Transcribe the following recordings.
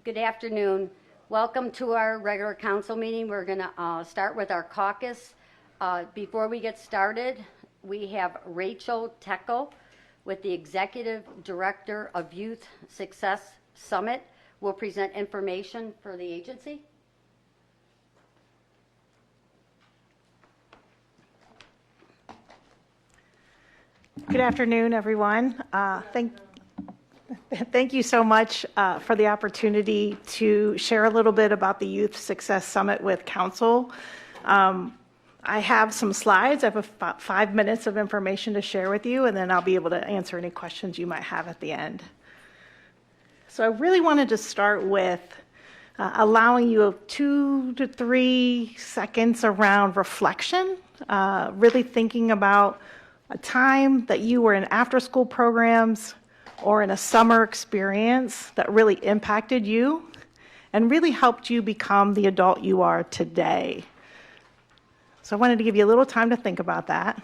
Good afternoon. Welcome to our regular council meeting. We're going to start with our caucus. Before we get started, we have Rachel Teckel with the Executive Director of Youth Success Summit will present information for the agency. Good afternoon, everyone. Thank you so much for the opportunity to share a little bit about the Youth Success Summit with Council. I have some slides. I have about 5 minutes of information to share with you, and then I'll be able to answer any questions you might have at the end. So I really wanted to start with allowing you 2 to 3 seconds around reflection, really thinking about a time that you were in after-school programs or in a summer experience that really impacted you and really helped you become the adult you are today. So I wanted to give you a little time to think about that.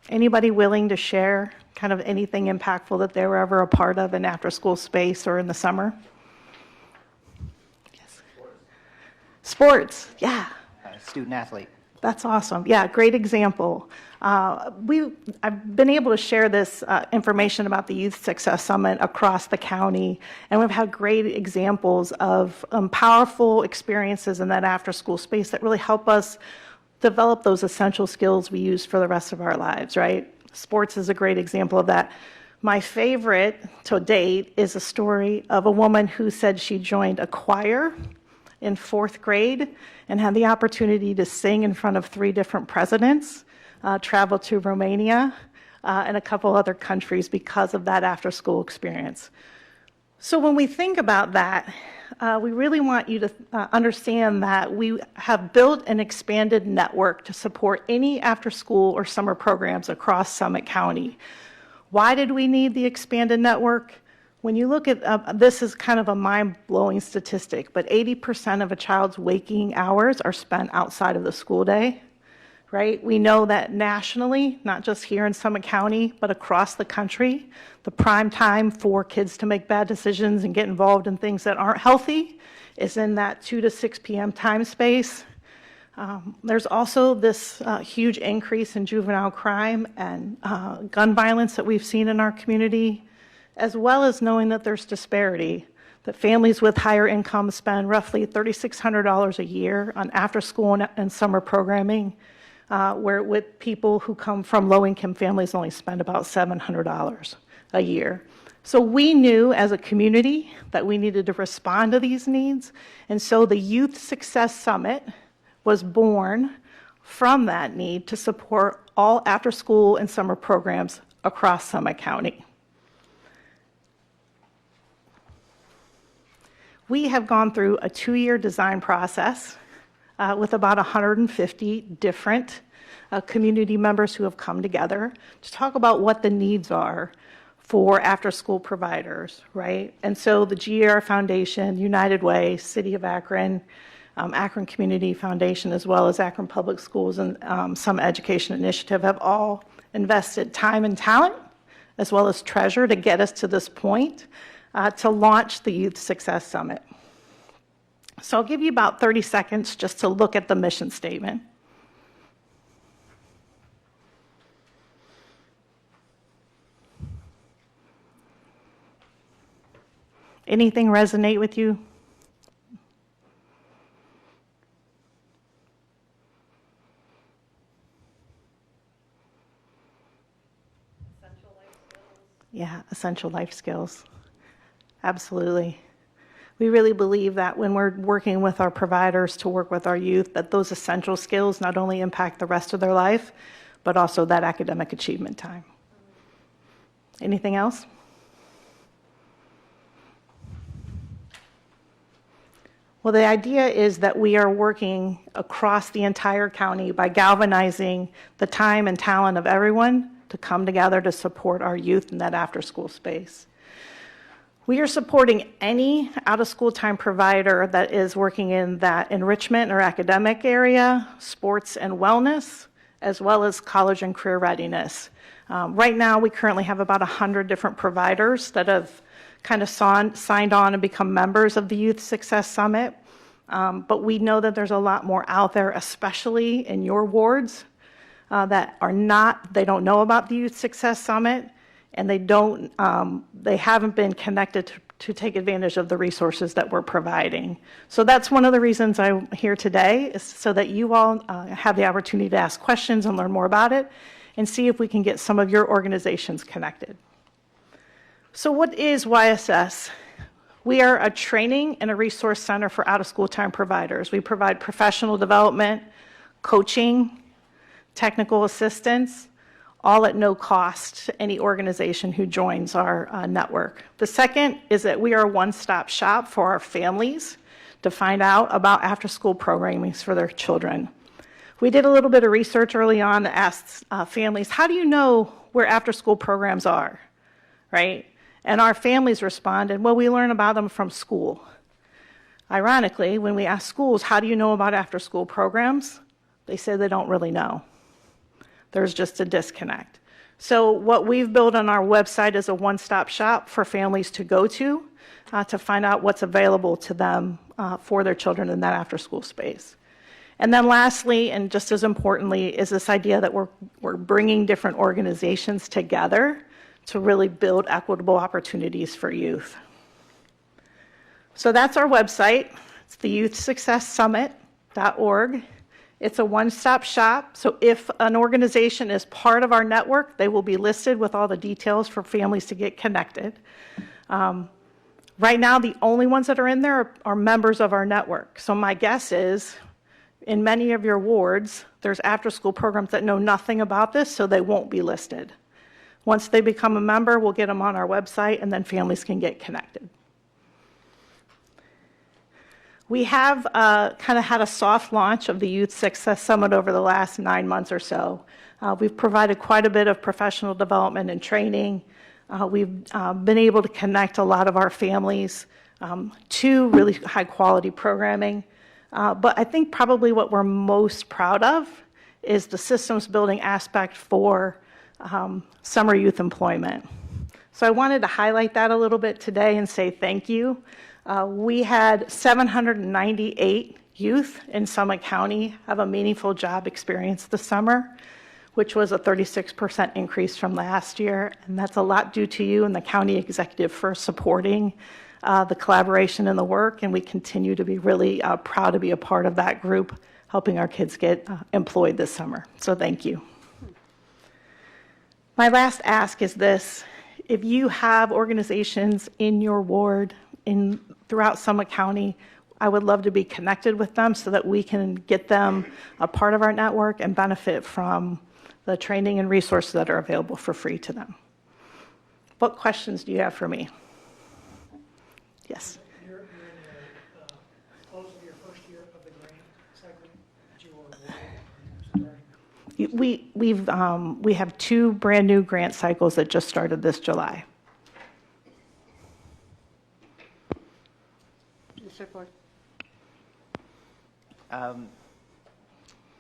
Anybody willing to share kind of anything impactful that they were ever a part of in after-school space or in the summer? Yes. Sports, yeah. Student athlete. That's awesome. Yeah, great example. I've been able to share this information about the Youth Success Summit across the county, and we've had great examples of powerful experiences in that after-school space that really help us develop those essential skills we use for the rest of our lives, right? Sports is a great example of that. My favorite to date is a story of a woman who said she joined a choir in 4th grade and had the opportunity to sing in front of 3 different presidents, travel to Romania, and a couple other countries because of that after-school experience. So when we think about that, we really want you to understand that we have built an expanded network to support any after-school or summer programs across Summit County. Why did we need the expanded network? When you look at, this is kind of a mind-blowing statistic, but 80% of a child's waking hours are spent outside of the school day, right? We know that nationally, not just here in Summit County, but across the country, the prime time for kids to make bad decisions and get involved in things that aren't healthy is in that 2 to 6 p.m. time space. There's also this huge increase in juvenile crime and gun violence that we've seen in our community, as well as knowing that there's disparity, that families with higher incomes spend roughly $3,600 a year on after-school and summer programming, where with people who come from low-income families only spend about $700 a year. So we knew as a community that we needed to respond to these needs, and so the Youth Success Summit was born from that need to support all after-school and summer programs across Summit County. We have gone through a 2-year design process with about 150 different community members who have come together to talk about what the needs are for after-school providers, right? And so the GER Foundation, United Way, City of Akron, Akron Community Foundation, as well as Akron Public Schools and Some Education Initiative have all invested time and talent, as well as treasure to get us to this point to launch the Youth Success Summit. So I'll give you about 30 seconds just to look at the mission statement. Anything resonate with you? Essential life skills. Yeah, essential life skills. Absolutely. We really believe that when we're working with our providers to work with our youth, that those essential skills not only impact the rest of their life, but also that academic achievement time. Anything else? Well, the idea is that we are working across the entire county by galvanizing the time and talent of everyone to come together to support our youth in that after-school space. We are supporting any out-of-school time provider that is working in that enrichment or academic area, sports and wellness, as well as college and career readiness. Right now, we currently have about 100 different providers that have kind of signed on and become members of the Youth Success Summit. But we know that there's a lot more out there, especially in your wards, that they don't know about the Youth Success Summit, and they haven't been connected to take advantage of the resources that we're providing. So that's one of the reasons I'm here today, is so that you all have the opportunity to ask questions and learn more about it, and see if we can get some of your organizations connected. So what is YSS? We are a training and a resource center for out-of-school time providers. We provide professional development, coaching, technical assistance, all at no cost to any organization who joins our network. The second is that we are a one-stop shop for our families to find out about after-school programming for their children. We did a little bit of research early on that asked families, how do you know where after-school programs are, right? And our families responded, well, we learn about them from school. Ironically, when we ask schools, how do you know about after-school programs? They say they don't really know. There's just a disconnect. So what we've built on our website is a one-stop shop for families to go to find out what's available to them for their children in that after-school space. And then lastly, and just as importantly, is this idea that we're bringing different organizations together to really build equitable opportunities for youth. So that's our website. It's the youthsuccesssummit.org. It's a one-stop shop, so if an organization is part of our network, they will be listed with all the details for families to get connected. Right now, the only ones that are in there are members of our network. So my guess is, in many of your wards, there's after-school programs that know nothing about this, so they won't be listed. Once they become a member, we'll get them on our website, and then families can get connected. We have kind of had a soft launch of the Youth Success Summit over the last 9 months or so. We've provided quite a bit of professional development and training. We've been able to connect a lot of our families to really high-quality programming. But I think probably what we're most proud of is the systems building aspect for summer youth employment. So I wanted to highlight that a little bit today and say thank you. We had 798 youth in Summit County have a meaningful job experience this summer, which was a 36% increase from last year. And that's a lot due to you and the county executive for supporting the collaboration and the work. And we continue to be really proud to be a part of that group, helping our kids get employed this summer. So thank you. My last ask is this. If you have organizations in your ward, throughout Summit County, I would love to be connected with them so that we can get them a part of our network and benefit from the training and resources that are available for free to them. What questions do you have for me? Yes. You're in the close of your first year of the grant cycle that you were awarded. We have 2 brand new grant cycles that just started this July. Mr. Ford.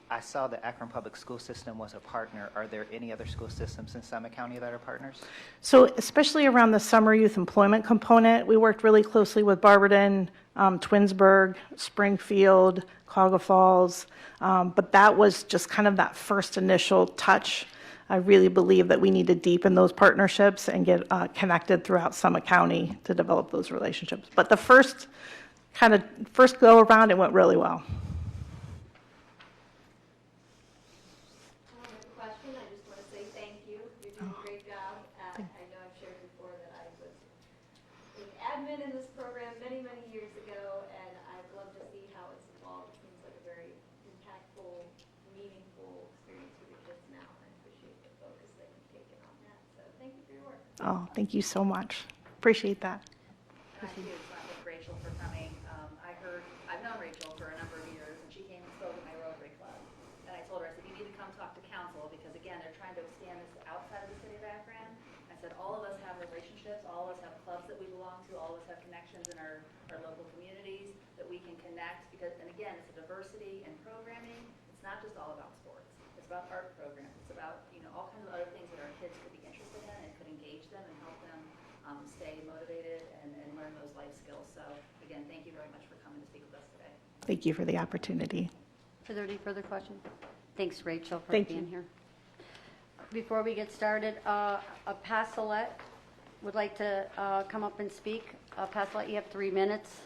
I saw the Akron Public School System was a partner. Are there any other school systems in Summit County that are partners? So especially around the summer youth employment component, we worked really closely with Barberton, Twinsburg, Springfield, Cuyahoga Falls, but that was just kind of that first initial touch. I really believe that we need to deepen those partnerships and get connected throughout Summit County to develop those relationships. But the first go around, it went really well. Question. I just want to say thank you. You're doing a great job. I know I've shared before that I was in admin in this program many, many years ago, and I'd love to see how it's evolved. It seems like a very impactful, meaningful experience for your kids now, and I appreciate the focus that you've taken on that. So thank you for your work. Oh, thank you so much. Appreciate that. Thank you. Thank Rachel for coming. I've known Rachel for a number of years, and she came and spoke at my Rotary Club. And I told her, I said, you need to come talk to council, because again, they're trying to expand this outside of the city of Akron. I said, all of us have relationships, all of us have clubs that we belong to, all of us have connections in our local communities that we can connect, because, and again, it's a diversity in programming. It's not just all about sports. It's about art programs. It's about, all kinds of other things that our kids could be interested in and could engage them and help them stay motivated and again, thank you very much for coming to speak with us today. Thank you for the opportunity. Are there any further questions? Thanks, Rachel, for Thank being you. here. Before we get started, Pasolette would like to come up and speak. Pasolette, you have 3 minutes.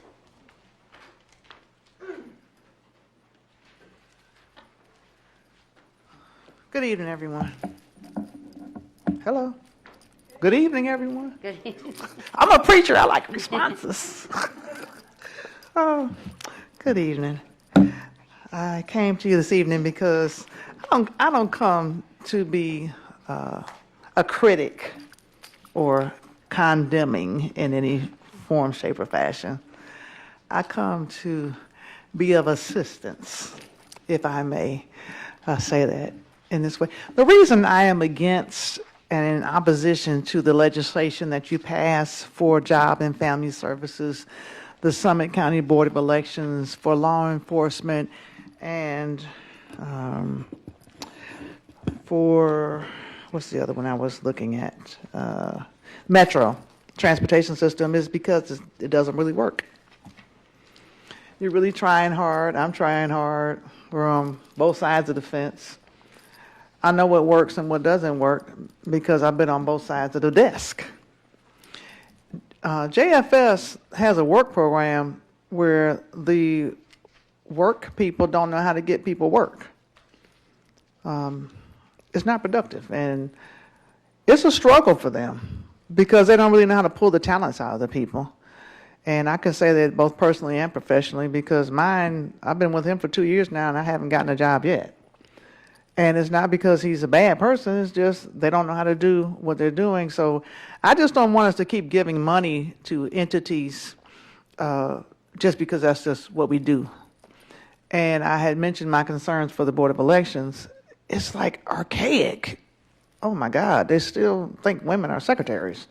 Good evening, everyone. Hello. Good evening, everyone. Good. I'm a preacher. I like responses. Oh, good evening. I came to you this evening because I don't come to be a critic or condemning in any form, shape, or fashion. I come to be of assistance, if I may say that in this way. The reason I am against and in opposition to the legislation that you passed for Job and Family Services, the Summit County Board of Elections, for law enforcement, and for, what's the other one I was looking at? Metro transportation system, is because it doesn't really work. You're really trying hard. I'm trying hard. We're on both sides of the fence. I know what works and what doesn't work because I've been on both sides of the desk. JFS has a work program where the work people don't know how to get people work. It's not productive, and it's a struggle for them because they don't really know how to pull the talents out of the people. And I can say that both personally and professionally because I've been with him for 2 years now and I haven't gotten a job yet. And it's not because he's a bad person, it's just they don't know how to do what they're doing. So I just don't want us to keep giving money to entities just because that's just what we do. And I had mentioned my concerns for the Board of Elections. It's like archaic. Oh my God, they still think women are secretaries.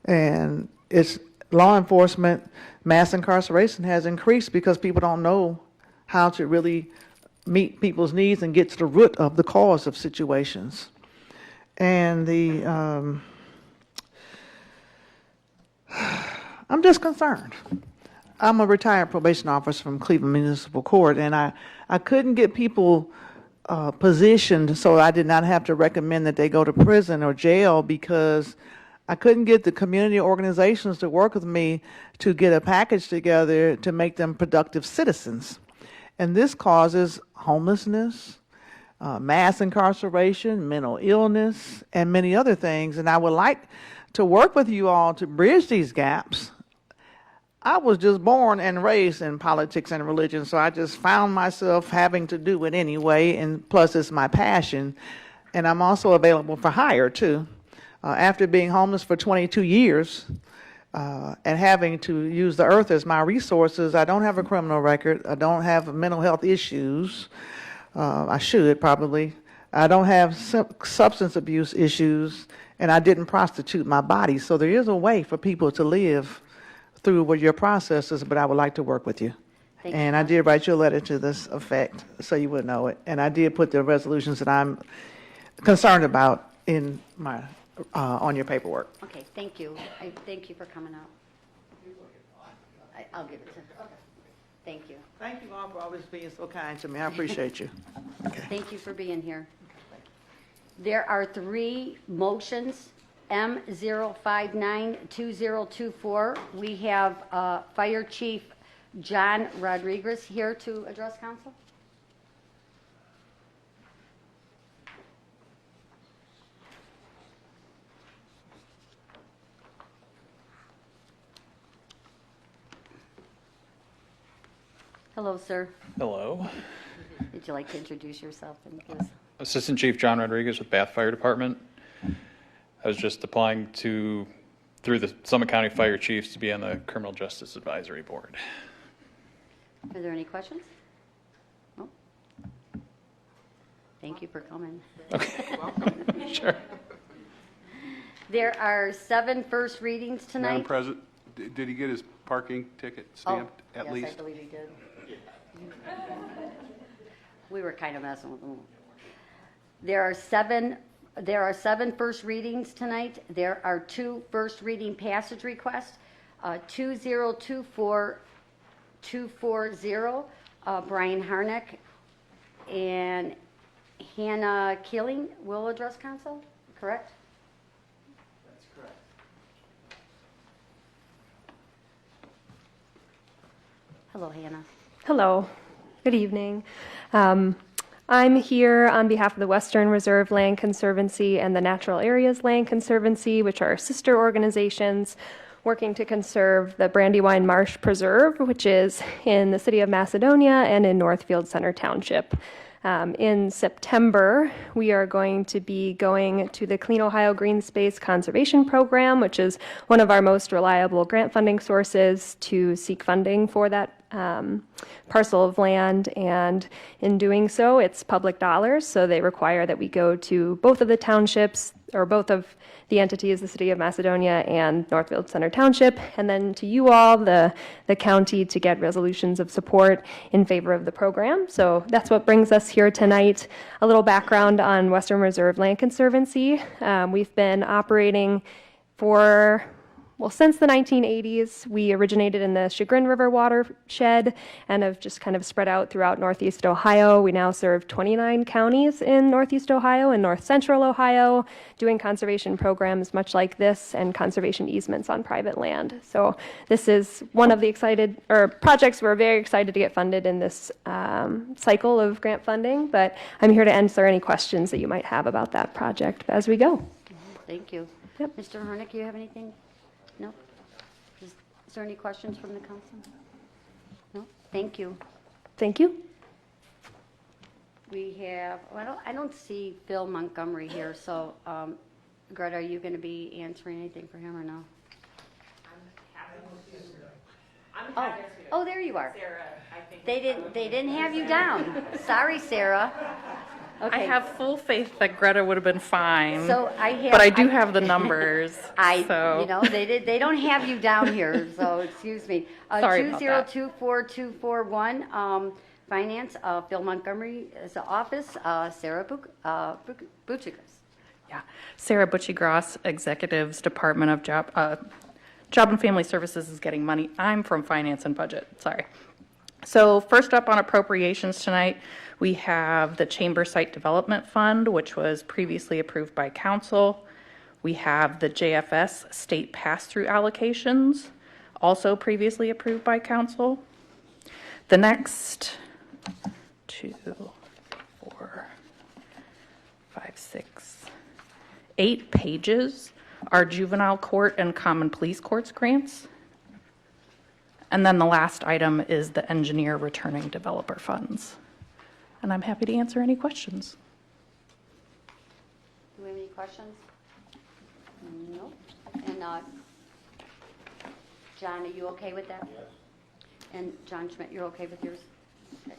And it's law enforcement, mass incarceration has increased because people don't know how to really meet people's needs and get to the root of the cause of situations. And I'm just concerned. I'm a retired probation officer from Cleveland Municipal Court, and I couldn't get people positioned so I did not have to recommend that they go to prison or jail because I couldn't get the community organizations to work with me to get a package together to make them productive citizens. And this causes homelessness, mass incarceration, mental illness, and many other things. And I would like to work with you all to bridge these gaps. I was just born and raised in politics and religion, so I just found myself having to do it anyway, and plus it's my passion. And I'm also available for hire, too. After being homeless for 22 years and having to use the earth as my resources, I don't have a criminal record. I don't have mental health issues. I should probably. I don't have substance abuse issues, and I didn't prostitute my body. So there is a way for people to live through what your process is, but I would like to work with you. Thank you. And I did write you a letter to this effect, so you would know it. And I did put the resolutions that I'm concerned about in my on your paperwork. Okay, thank you. I thank you for coming out. I'll give it to him. Thank you. Thank you all for always being so kind to me. I appreciate you. Thank you for being here. There are 3 motions, M0592024. We have Fire Chief John Rodriguez here to address council. Hello, sir. Hello. Would you like to introduce yourself and give us? Assistant Chief John Rodriguez with Bath Fire Department. I was just applying through the Summit County Fire Chiefs to be on the Criminal Justice Advisory Board. Are there any questions? No? Thank you for coming. Okay. Sure. There are 7 first readings Madam tonight. President, did he get his parking ticket stamped at Yes, I least? believe he did. We were kind of messing with him. There are 7 first readings tonight. There are 2 first reading passage requests. 2024 240, Brian Harnick and Hannah Keeling will address council, correct? That's correct. Hello, Hannah. Hello, good evening. I'm here on behalf of the Western Reserve Land Conservancy and the Natural Areas Land Conservancy, which are sister organizations working to conserve the Brandywine Marsh Preserve, which is in the city of Macedonia and in Northfield Center Township. In September, we are going to be going to the Clean Ohio Green Space Conservation Program, which is one of our most reliable grant funding sources to seek funding for that parcel of land. And in doing so, it's public dollars, so they require that we go to both of the townships, or both of the entities, the city of Macedonia and Northfield Center Township, and then to you all, the county, to get resolutions of support in favor of the program. So that's what brings us here tonight. A little background on Western Reserve Land Conservancy. We've been operating for, well, since the 1980s. We originated in the Chagrin River watershed and have just kind of spread out throughout Northeast Ohio. We now serve 29 counties in Northeast Ohio and North Central Ohio, doing conservation programs much like this and conservation easements on private land. So this is one of the projects we're very excited to get funded in this cycle of grant funding, but I'm here to answer any questions that you might have about that project as we go. Thank you. Yep. Mr. Harnick, you have anything? No? Is there any questions from the council? No? Thank you. Thank you. We have, I don't see Phil Montgomery here, so Greta, are you going to be answering anything for him or no? Oh, there you are. Sarah, I think. They didn't have you down. Sorry, Sarah. I Okay. have full faith that Greta would have been fine. So But I do have the numbers. You so. know, they don't have you down here, so excuse me. Sorry about that. 2024241, Finance, Phil Montgomery is the office, Sarah Buchikas. Yeah. Sarah Butchie-Gross, Executives Department of Job and Family Services is getting money. I'm from Finance and Budget, sorry. So first up on appropriations tonight, we have the Chamber Site Development Fund, which was previously approved by council. We have the JFS State Pass-Through Allocations, also previously approved by council. The next 2, 4, 5, 6, 8 pages are juvenile court and common police courts grants. And then the last item is the engineer returning developer funds. And I'm happy to answer any questions. Do we have any questions? No. And John, are you okay with that? Yes. And John Schmidt, you're okay with yours? Okay.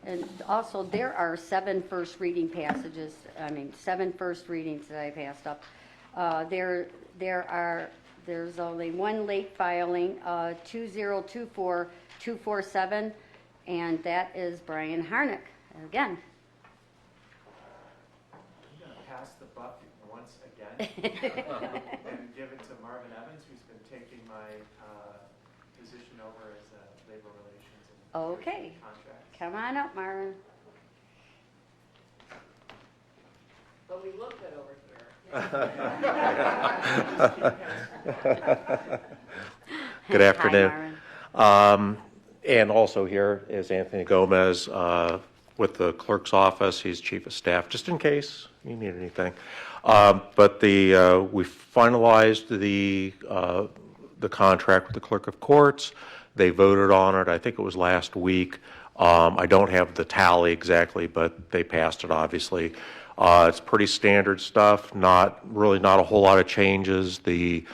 And also, there are 7 first reading passages, 7 first readings that I passed up. There's only one late filing, 2024247, and that is Brian Harnick, again. I'm going to pass the buck once again and give it to Marvin Evans, who's been taking my position over as labor relations and Okay. contracts. Come on up, Marvin. But we look good over here. Good afternoon. Hi, Marvin. And also here is Anthony Gomez with the clerk's office. He's chief of staff, just in case you need anything. But we finalized the contract with the clerk of courts. They voted on it. I think it was last week. I don't have the tally exactly, but they passed it, obviously. It's pretty standard stuff, not a whole lot of changes. The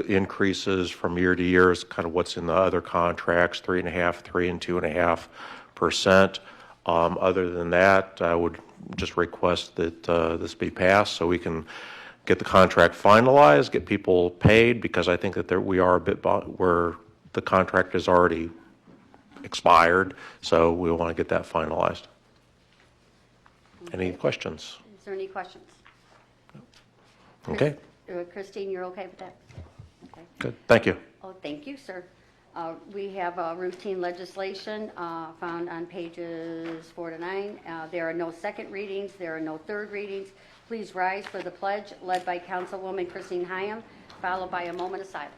increases from year to year is kind of what's in the other contracts, 3.5%, 3% and 2.5%. Other than that, I would just request that this be passed so we can get the contract finalized, get people paid, because I think that we are a bit where the contract is already expired, so we want to get that finalized. Any questions? Is there any questions? Okay, Christine, you're okay with that? Okay. good. Thank you. Oh, thank you, sir. We have routine legislation found on pages 4 to 9. There are no second readings. There are no third readings. Please rise for the pledge led by Councilwoman Christine Hyam, followed by a moment of silence.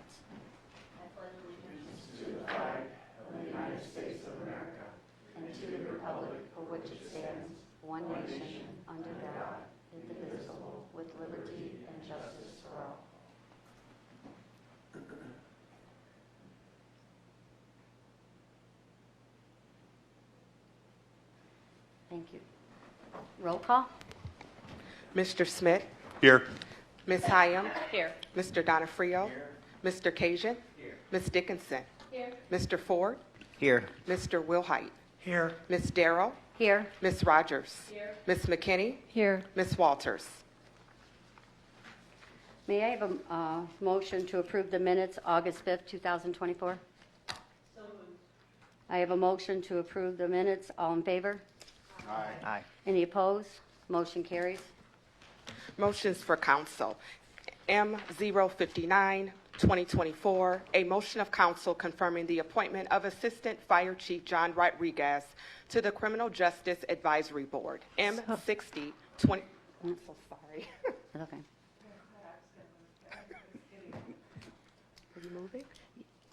And to the republic for which it stands, one nation, under God, indivisible, with liberty and justice for all. Thank you. Roll call? Mr. Smith, Here. Ms. Hyam, Here. Mr. Donafrio, Mr. Cajun, Ms. Dickinson, Mr. Ford, Here. Mr. Wilhite, Here. Ms. Darrow, Here. Ms. Rogers, Ms. McKinney, Here. Ms. Walters. May I have a motion to approve the minutes August 5th, 2024? I have a motion to approve the minutes. All in favor? Aye. Any opposed? Motion carries. Motions for council. M059, 2024, a motion of council confirming the appointment of Assistant Fire Chief John Rodriguez to the Criminal Justice Advisory Board. M60, 20, I'm so sorry. It's okay. Are you moving?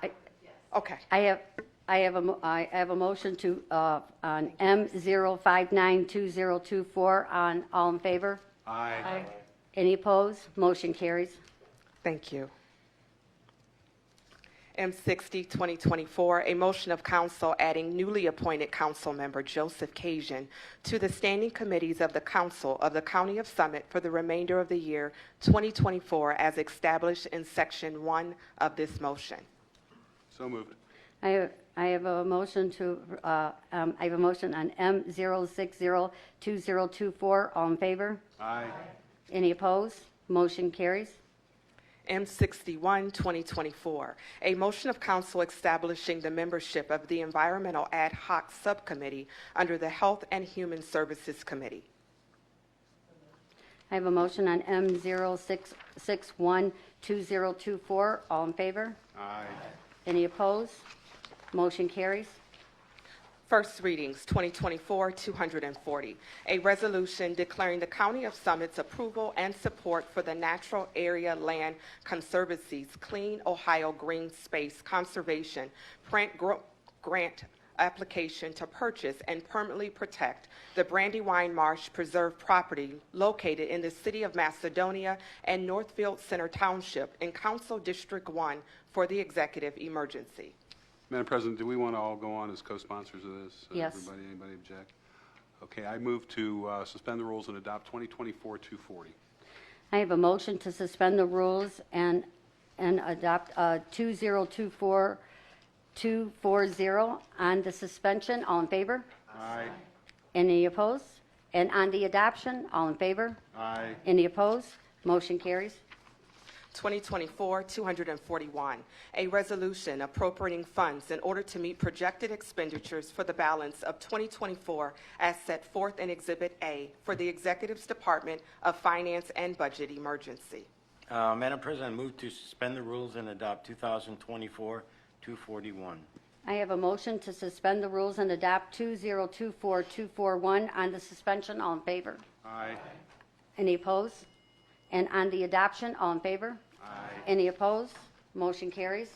I- Okay. I have a motion to, on M0592024 on all in favor? Aye. Any opposed? Motion carries. Thank you. M60, 2024, a motion of council adding newly appointed council member Joseph Cajun to the standing committees of the council of the County of Summit for the remainder of the year 2024 as established in section 1 of this motion. So moved. I have a motion to, I have a motion on M0602024. All in favor? Aye. Any opposed? Motion carries. M61, 2024, a motion of council establishing the membership of the Environmental Ad Hoc Subcommittee under the Health and Human Services Committee. I have a motion on M0612024. All in favor? Aye. Any opposed? Motion carries. First readings, 2024-240, a resolution declaring the County of Summit's approval and support for the Natural Area Land Conservancy's Clean Ohio Green Space Conservation grant application to purchase and permanently protect the Brandywine Marsh Preserve property located in the city of Macedonia and Northfield Center Township in Council District 1 for the executive emergency. Madam President, do we want to all go on as co-sponsors of this? Yes. Anybody object? Okay, I move to suspend the rules and adopt 2024-240. I have a motion to suspend the rules and adopt 2024-240 on the suspension. All in favor? Aye. Any opposed? And on the adoption, all in favor? Aye. Any opposed? Motion carries. 2024-241, a resolution appropriating funds in order to meet projected expenditures for the balance of 2024 as set forth in Exhibit A for the Executive's Department of Finance and Budget Emergency. Madam President, I move to suspend the rules and adopt 2024-241. I have a motion to suspend the rules and adopt 2024-241 on the suspension. All in favor? Aye. Any opposed? And on the adoption, all in favor? Aye. Any opposed? Motion carries.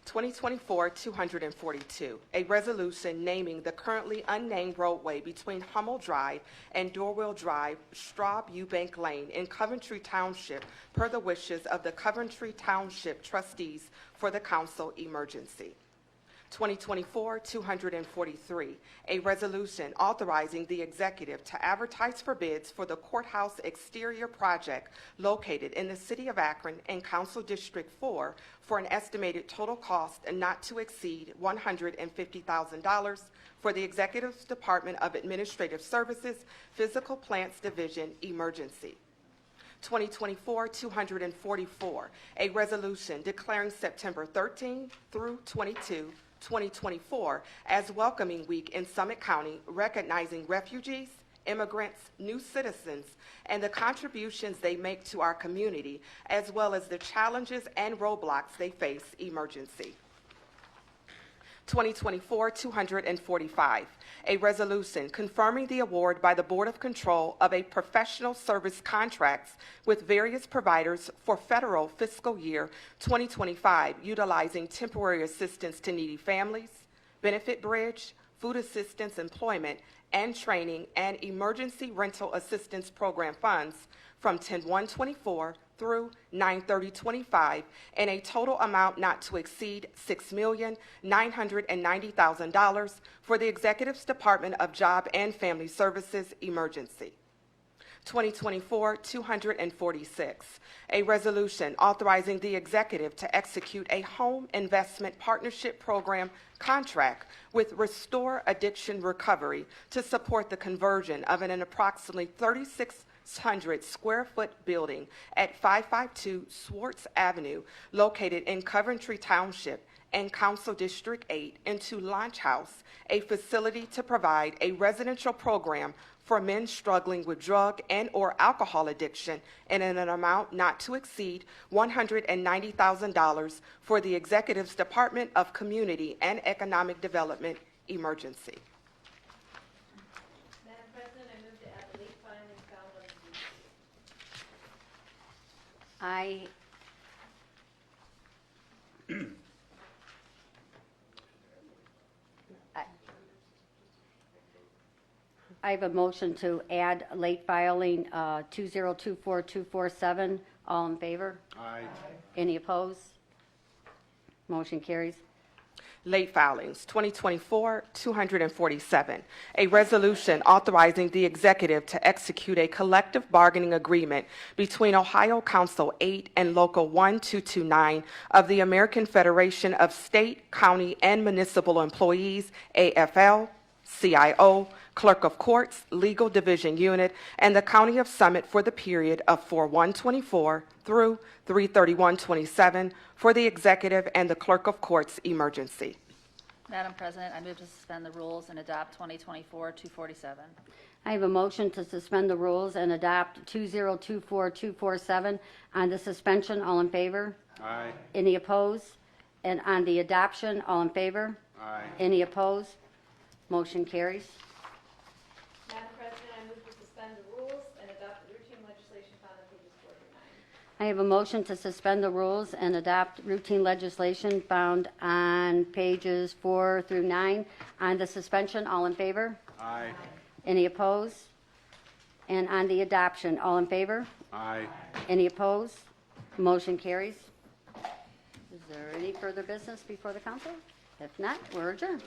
2024-242, a resolution naming the currently unnamed roadway between Hummel Drive and Dorwell Drive, Straub Eubank Lane in Coventry Township per the wishes of the Coventry Township trustees for the council emergency. 2024-243, a resolution authorizing the executive to advertise for bids for the courthouse exterior project located in the city of Akron and Council District 4 for an estimated total cost not to exceed $150,000 for the Executive's Department of Administrative Services, Physical Plants Division, emergency. 2024-244, a resolution declaring September 13 through 22, 2024 as Welcoming Week in Summit County, recognizing refugees, immigrants, new citizens, and the contributions they make to our community, as well as the challenges and roadblocks they face, emergency. 2024-245, a resolution confirming the award by the Board of Control of a professional service contracts with various providers for federal fiscal year 2025, utilizing temporary assistance to needy families, benefit bridge, food assistance, employment, and training, and emergency rental assistance program funds from 10/1/24 through 9/30/25 in a total amount not to exceed $6,990,000 for the Executive's Department of Job and Family Services emergency. 2024-246, a resolution authorizing the executive to execute a home investment partnership program contract with Restore Addiction Recovery to support the conversion of an approximately 3,600 square foot building at 552 Swartz Avenue, located in Coventry Township and Council District 8, into Launch House, a facility to provide a residential program for men struggling with drug and/or alcohol addiction in an amount not to exceed $190,000 for the Executive's Department of Community and Economic Development emergency. Madam President, I move to add the late filing found on the I have a motion to add late filing 2024247. All in favor? Aye. Any opposed? Motion carries. Late filings, 2024-247, a resolution authorizing the executive to execute a collective bargaining agreement between Ohio Council 8 and Local 1229 of the American Federation of State, County, and Municipal Employees, AFL, CIO, Clerk of Courts, Legal Division Unit, and the County of Summit for the period of 4/1/24 through 3/31/27 for the Executive and the Clerk of Courts emergency. Madam President, I move to suspend the rules and adopt 2024-247. I have a motion to suspend the rules and adopt 2024247 on the suspension. All in favor? Aye. Any opposed? And on the adoption, all in favor? Aye. Any opposed? Motion carries. Madam President, I move to suspend the rules and adopt the routine legislation found on pages 4 through 9. I have a motion to suspend the rules and adopt routine legislation found on pages 4 through 9. On the suspension, all in favor? Aye. Any opposed? And on the adoption, all in favor? Aye. Any opposed? Motion carries. Is there any further business before the council? If not, we're adjourned.